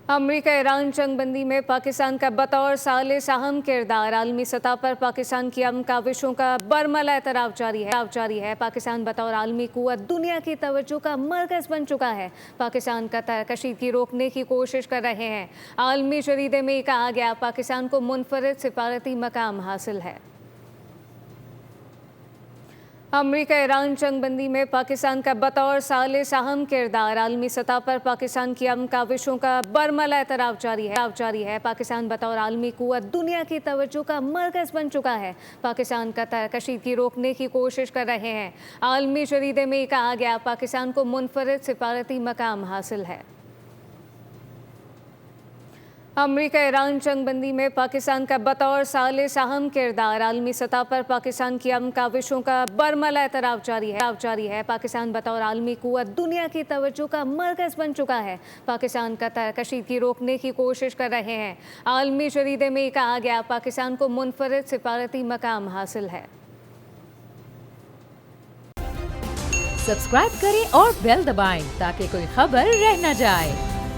अमरीका Iran जंगबंदी में पाकिस्तान का बतौर सालिस अहम किरदार। आलमी सतह पर पाकिस्तान की अमन काविशों का बरमला एतराफ़ जारी है। पाकिस्तान बतौर आलमी कुव्वत दुनिया की तवज्जो का मरकज बन चुका है। पाकिस्तान का कशीदगी रोकने की कोशिश कर रहे हैं। आलमी जरीदे में कहा गया, पाकिस्तान को मुनफरिद सिफारती मकाम हासिल है। अमरीका ईरान जंगबंदी में पाकिस्तान का बतौर सालिस अहम किरदार। आलमी सतह पर पाकिस्तान की अमन काविशों का बरमला एतराफ़ जारी है। पाकिस्तान बतौर आलमी कुव्वत दुनिया की तवज्जो का मरकज बन चुका है। पाकिस्तान का कशीदगी रोकने की कोशिश कर रहे हैं। आलमी जरीदे में कहा गया, पाकिस्तान को मुनफरिद सिफारती मकाम हासिल है। अमरीका ईरान जंगबंदी में पाकिस्तान का बतौर सालिस अहम किरदार। आलमी सतह पर पाकिस्तान की अमन काविशों का बरमला एतराफ़ जारी है। पाकिस्तान बतौर आलमी कुव्वत दुनिया की तवज्जो का मरकज बन चुका है। पाकिस्तान का कशीदगी रोकने की कोशिश कर रहे हैं। आलमी जरीदे में कहा गया, पाकिस्तान को मुनफरिद सिफारती मकाम हासिल है। सब्सक्राइब करें और बेल दबाएं ताकि कोई खबर रह न जाए।